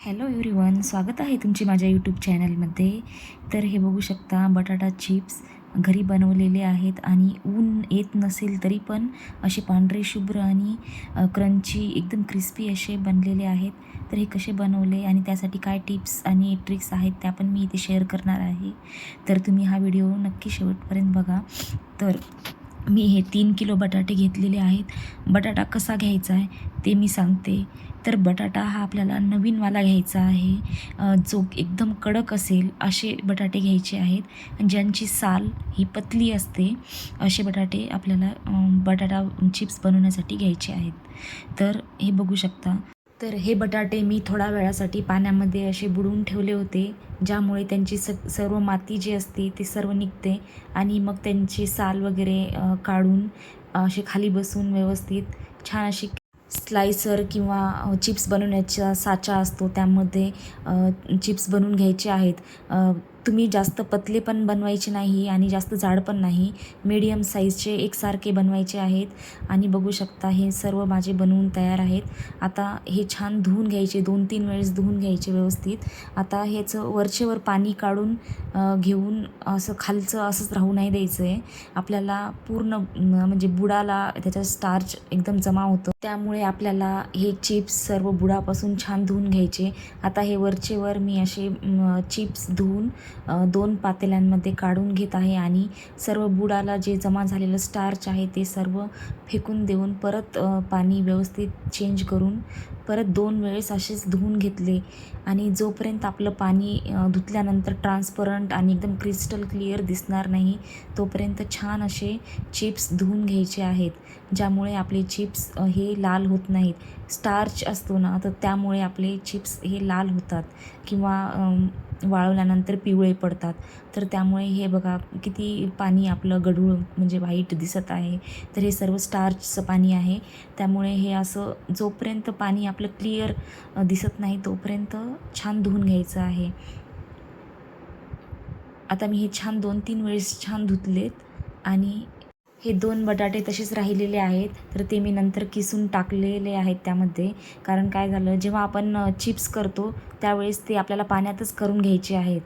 Hello everyone, स्वागत आहे तुमचे माझ्या यूट्यूब चॅनलमध्ये. तर हे बघू शकता, बटाटा चिप्स घरी बनवलेले आहेत आणि ऊन येत नसेल तरी पण असे पांढरे शुभ्र आणि क्रंची एकदम क्रिस्पी असे बनलेले आहेत. तर हे कसे बनवले आणि त्यासाठी काय टिप्स आणि ट्रिक्स आहेत त्या पण मी इथे शेअर करणार आहे. तर तुम्ही हा व्हिडिओ नक्की शेवटपर्यंत बघा. तर मी हे 3 किलो बटाटे घेतलेले आहेत. बटाटा कसा घ्यायचा आहे ते मी सांगते. तर बटाटा हा आपल्याला नवीनवाला घ्यायचा आहे, जो एकदम कडक असेल असे बटाटे घ्यायचे आहेत. ज्यांची साल ही पतली असते असे बटाटे आपल्याला बटाटा चिप्स बनवण्यासाठी घ्यायचे आहेत. तर हे बघू शकता. तर हे बटाटे मी थोडा वेळासाठी पाण्यामध्ये असे बुडवून ठेवले होते, ज्यामुळे त्यांची सर्व माती जी असते ती सर्व निघते आणि मग त्यांची साल वगैरे काढून असे खाली बसून व्यवस्थित छान अशी स्लायसर किंवा चिप्स बनवण्याचा साचा असतो त्यामध्ये चिप्स बनवून घ्यायचे आहेत. तुम्ही जास्त पतले पण बनवायचे नाही आणि जास्त जाड पण नाही, मीडियम साईजचे एकसारखे बनवायचे आहेत. आणि बघू शकता हे सर्व माझे बनवून तयार आहेत. आता हे छान धुवून घ्यायचे, 2-3 वेळेस धुवून घ्यायचे व्यवस्थित. आता ह्याचं वरचेवर पाणी काढून घेऊन असं खालचं असंच राहू नाही द्यायचं आहे. आपल्याला पूर्ण म्हणजे बुडाला त्याचा स्टार्च एकदम जमा होतं, त्यामुळे आपल्याला हे चिप्स सर्व बुडापासून छान धुवून घ्यायचे. आता हे वरचेवर मी असे चिप्स धुवून 2 पातेल्यांमध्ये काढून घेत आहे आणि सर्व बुडाला जे जमा झालेलं स्टार्च आहे ते सर्व फेकून देऊन परत पाणी व्यवस्थित चेंज करून परत 2 वेळेस असेच धुवून घेतले. आणि जोपर्यंत आपलं पाणी धुतल्यानंतर ट्रान्सपरंट आणि एकदम क्रिस्टल क्लिअर दिसणार नाही तोपर्यंत छान असे चिप्स धुवून घ्यायचे आहेत, ज्यामुळे आपले चिप्स हे लाल होत नाहीत. स्टार्च असतो ना, तर त्यामुळे आपले चिप्स हे लाल होतात किंवा वाळवल्यानंतर पिवळे पडतात. तर त्यामुळे हे बघा किती पाणी आपलं गढूळ म्हणजे व्हाईट दिसत आहे. तर हे सर्व स्टार्चचं पाणी आहे. त्यामुळे हे असं जोपर्यंत पाणी आपलं क्लिअर दिसत नाही तोपर्यंत छान धुवून घ्यायचं आहे. आता मी हे छान 2-3 वेळेस छान धुतलेत आणि हे 2 बटाटे तसेच राहिलेले आहेत. तर ते मी नंतर किसून टाकलेले आहेत त्यामध्ये. कारण काय झालं, जेव्हा आपण चिप्स करतो त्यावेळेस ते आपल्याला पाण्यातच करून घ्यायचे आहेत.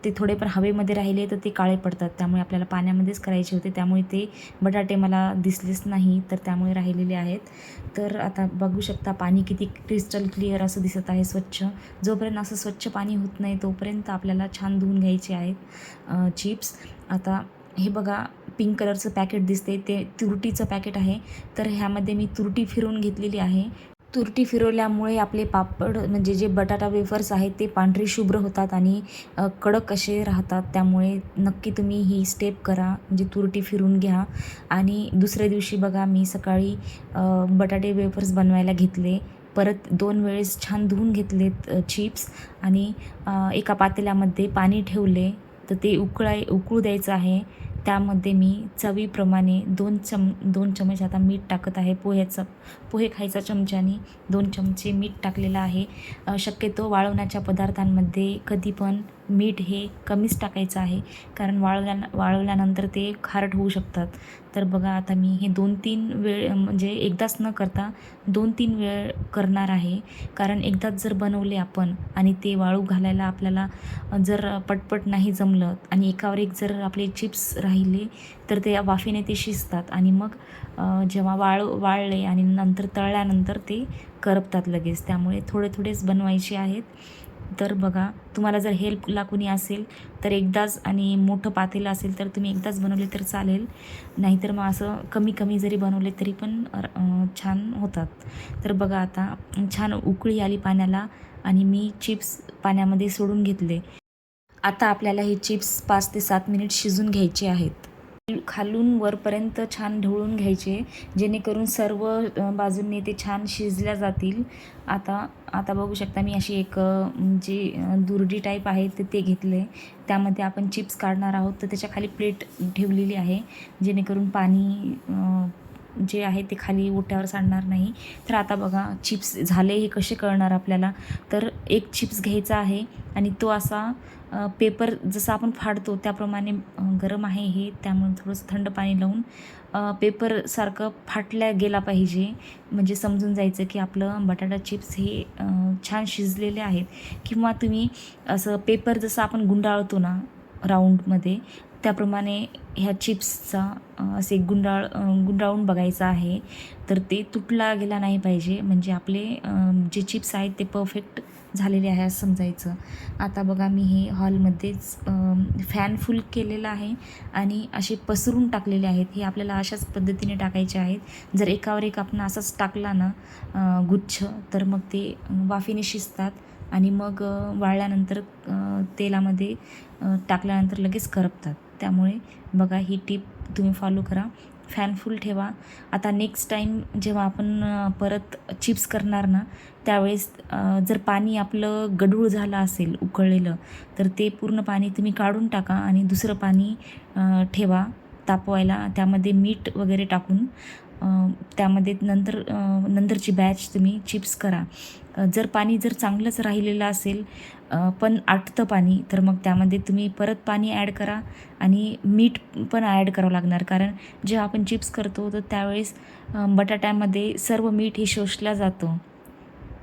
ते थोडे पण हवेमध्ये राहिले तर ते काळे पडतात, त्यामुळे आपल्याला पाण्यामध्येच करायचे होते. त्यामुळे ते बटाटे मला दिसलेच नाही, तर त्यामुळे राहिलेले आहेत. तर आता बघू शकता पाणी किती क्रिस्टल क्लिअर असं दिसत आहे, स्वच्छ. जोपर्यंत असं स्वच्छ पाणी होत नाही तोपर्यंत आपल्याला छान धुवून घ्यायचे आहेत चिप्स. आता हे बघा, पिंक कलरचं पॅकेट दिसते ते तुरटीचं पॅकेट आहे. तर ह्यामध्ये मी तुरटी फिरवून घेतलेली आहे. तुरटी फिरवल्यामुळे आपले पापड म्हणजे जे बटाटा वेफर्स आहेत ते पांढरे शुभ्र होतात आणि कडक असे राहतात. त्यामुळे नक्की तुम्ही ही स्टेप करा, म्हणजे तुरटी फिरवून घ्या. आणि दुसऱ्या दिवशी बघा, मी सकाळी बटाटे वेफर्स बनवायला घेतले. परत 2 वेळेस छान धुवून घेतलेत चिप्स आणि एका पातेल्यामध्ये पाणी ठेवले. तर ते उकळू द्यायचं आहे. त्यामध्ये मी चवीप्रमाणे 2 चमचे आता मीठ टाकत आहे. पोहे खायचा चमच्याने 2 चमचे मीठ टाकलेलं आहे. शक्यतो वाळवण्याच्या पदार्थांमध्ये कधी पण मीठ हे कमीच टाकायचं आहे, कारण वाळवल्यानंतर ते खारट होऊ शकतात. तर बघा, आता मी हे 2-3 वेळ म्हणजे एकदाच न करता 2-3 वेळ करणार आहे. कारण एकदाच जर बनवले आपण आणि ते वाळू घालायला आपल्याला जर पटपट नाही जमलं आणि एकावर एक जर आपले चिप्स राहिले तर ते वाफेने ते शिजतात आणि मग जेव्हा वाळले आणि नंतर तळल्यानंतर ते करपतात लगेच. त्यामुळे थोडे थोडेच बनवायचे आहेत. तर बघा, तुम्हाला जर हेल्पला कुणी असेल तर एकदाच, आणि मोठं पातेलं असेल तर तुम्ही एकदाच बनवले तर चालेल. नाहीतर मग असं कमी कमी जरी बनवले तरी पण छान होतात. तर बघा, आता छान उकळी आली पाण्याला आणि मी चिप्स पाण्यामध्ये सोडून घेतले. आता आपल्याला हे चिप्स 5 ते 7 मिनिट शिजून घ्यायचे आहेत. खालून वरपर्यंत छान ढवळून घ्यायचे, जेणेकरून सर्व बाजूंनी ते छान शिजल्या जातील. आता आता बघू शकता, मी अशी एक जी दुर्डी टाईप आहे ते घेतले. त्यामध्ये आपण चिप्स काढणार आहोत, तर त्याच्या खाली प्लेट ठेवलेली आहे, जेणेकरून पाणी जे आहे ते खाली ओट्यावर सांडणार नाही. तर आता बघा चिप्स झाले हे कसे कळणार आपल्याला, तर एक चिप्स घ्यायचा आहे आणि तो असा पेपर जसा आपण फाडतो त्याप्रमाणे गरम आहे हे, त्यामुळे थोडंसं थंड पाणी लावून पेपरसारखं फाटल्या गेला पाहिजे, म्हणजे समजून जायचं की आपलं बटाटा चिप्स हे छान शिजलेले आहेत. किंवा तुम्ही असं पेपर जसं आपण गुंडाळतो ना राऊंडमध्ये, त्याप्रमाणे ह्या चिप्सचा असे गुंडाळून बघायचं आहे. तर ते तुटला गेला नाही पाहिजे, म्हणजे आपले जे चिप्स आहेत ते परफेक्ट झालेले आहे असं समजायचं. आता बघा मी हे हॉलमध्येच फॅन फुल केलेलं आहे आणि असे पसरून टाकलेले आहेत. हे आपल्याला अशाच पद्धतीने टाकायचे आहेत. जर एकावर एक आपण असाच टाकला ना गुच्छ, तर मग ते वाफेने शिजतात आणि मग वाळल्यानंतर तेलामध्ये टाकल्यानंतर लगेच करपतात. त्यामुळे बघा ही टीप तुम्ही फॉलो करा. फॅन फुल ठेवा. आता नेक्स्ट टाईम जेव्हा आपण परत चिप्स करणार ना, त्यावेळेस जर पाणी आपलं गढूळ झालं असेल उकळलेलं, तर ते पूर्ण पाणी तुम्ही काढून टाका आणि दुसरं पाणी ठेवा तापवायला. त्यामध्ये मीठ वगैरे टाकून त्यामध्ये नंतरची बॅच तुम्ही चिप्स करा. जर पाणी जर चांगलंच राहिलेलं असेल पण आटतं पाणी, तर मग त्यामध्ये तुम्ही परत पाणी ॲड करा आणि मीठ पण ॲड करावं लागणार. कारण जेव्हा आपण चिप्स करतो तर त्यावेळेस बटाट्यामध्ये सर्व मीठ हे शोषलं जातं,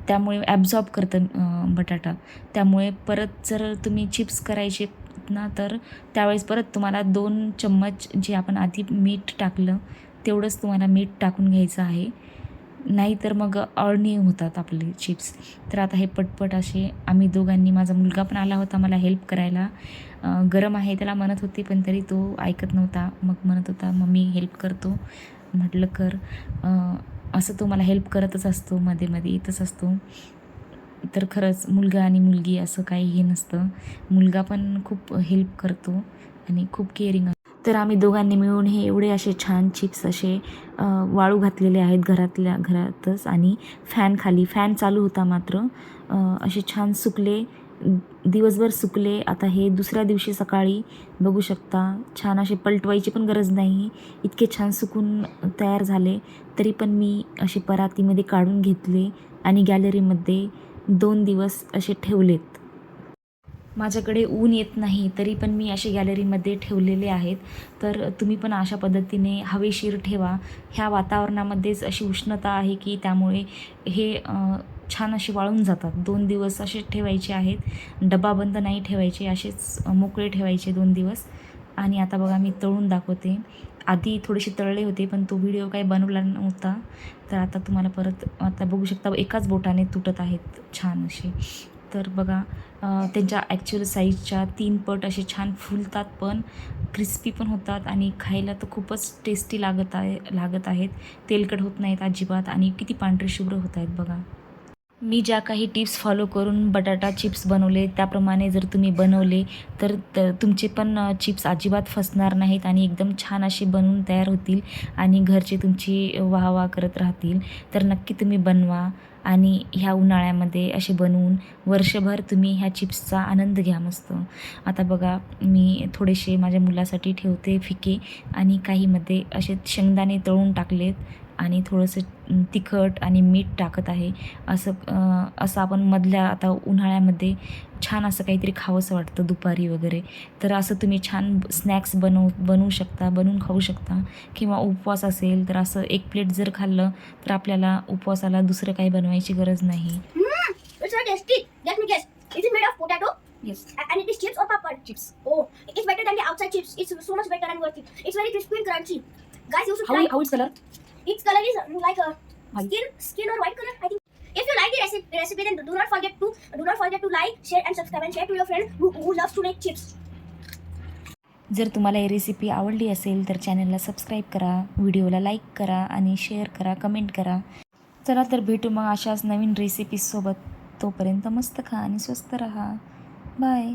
त्यामुळे ॲब्झॉर्ब करतं बटाटा. त्यामुळे परत जर तुम्ही चिप्स करायचे ना, तर त्यावेळेस परत तुम्हाला 2 चम्मच जे आपण आधी मीठ टाकलं तेवढंच तुम्हाला मीठ टाकून घ्यायचं आहे, नाहीतर मग अळणी होतात आपले चिप्स. तर आता हे पटपट असे आम्ही दोघांनी, माझा मुलगा पण आला होता मला हेल्प करायला. गरम आहे त्याला म्हणत होती, पण तरी तो ऐकत नव्हता. मग म्हणत होता मम्मी हेल्प करतो. म्हटलं कर. असं तो मला हेल्प करतच असतो, मध्ये मध्ये येतच असतो. तर खरंच मुलगा आणि मुलगी असं काही हे नसतं. मुलगा पण खूप हेल्प करतो आणि खूप केअरिंग असतो. तर आम्ही दोघांनी मिळून हे एवढे असे छान चिप्स असे वाळू घातलेले आहेत घरातल्या घरातच. आणि फॅन चालू होता मात्र असे छान सुकले, दिवसभर सुकले. आता हे दुसऱ्या दिवशी सकाळी बघू शकता छान असे पलटवायची पण गरज नाही, इतके छान सुकून तयार झाले. तरी पण मी असे परातीमध्ये काढून घेतले आणि गॅलरीमध्ये 2 दिवस असे ठेवलेत. माझ्याकडे ऊन येत नाही तरी पण मी असे गॅलरीमध्ये ठेवलेले आहेत. तर तुम्ही पण अशा पद्धतीने हवेशीर ठेवा. ह्या वातावरणामध्येच अशी उष्णता आहे की त्यामुळे हे छान असे वाळून जातात. 2 दिवस असे ठेवायचे आहेत, डबा बंद नाही ठेवायचे, असेच मोकळे ठेवायचे 2 दिवस. आणि आता बघा मी तळून दाखवते. आधी थोडेसे तळले होते पण तो व्हिडिओ काही बनवला नव्हता, तर आता तुम्हाला परत आता बघू शकता एकाच बोटाने तुटत आहेत छान असे. तर बघा त्यांच्या ॲक्च्युअल साईजच्या 3 पट असे छान फुलतात, पण क्रिस्पी पण होतात आणि खायला तर खूपच टेस्टी लागत आहेत. तेलकट होत नाहीत अजिबात आणि किती पांढरे शुभ्र होत आहेत बघा. मी ज्या काही टिप्स फॉलो करून बटाटा चिप्स बनवले त्याप्रमाणे जर तुम्ही बनवले तर तुमचे पण चिप्स अजिबात फसणार नाहीत आणि एकदम छान असे बनवून तयार होतील आणि घरचे तुमची वाह करत राहतील. तर नक्की तुम्ही बनवा आणि ह्या उन्हाळ्यामध्ये असे बनवून वर्षभर तुम्ही ह्या चिप्सचा आनंद घ्या मस्त. आता बघा मी थोडेसे माझ्या मुलासाठी ठेवते फिके आणि काहीमध्ये असे शेंगदाणे तळून टाकलेत आणि थोडंसं तिखट आणि मीठ टाकत आहे. असं आपण मधल्या आता उन्हाळ्यामध्ये छान असं काहीतरी खावंसं वाटतं दुपारी वगैरे, तर असं तुम्ही छान स्नॅक्स बनवू शकता, बनवून खाऊ शकता. किंवा उपवास असेल तर असं 1 प्लेट जर खाल्लं तर आपल्याला उपवासाला दुसरं काही बनवायची गरज नाही. It's so tasty. Let me guess. Is it made of potato? Yes. And it is chips or papad? Chips. Oh, it's better than the outside chips. It's so much better and worth it. It's very crispy and crunchy. Guys, you should try. How its color? Its color is like a White. skin or white color, I think. If you like the recipe, then do not forget to like, share and subscribe and share to your friend who loves to make chips. जर तुम्हाला ही recipe आवडली असेल तर चॅनलला subscribe करा, व्हिडिओला like करा आणि शेअर करा, कमेंट करा. चला तर भेटू मग अशाच नवीन रेसिपीजसोबत. तोपर्यंत मस्त खा आणि स्वस्त रहा. बाय.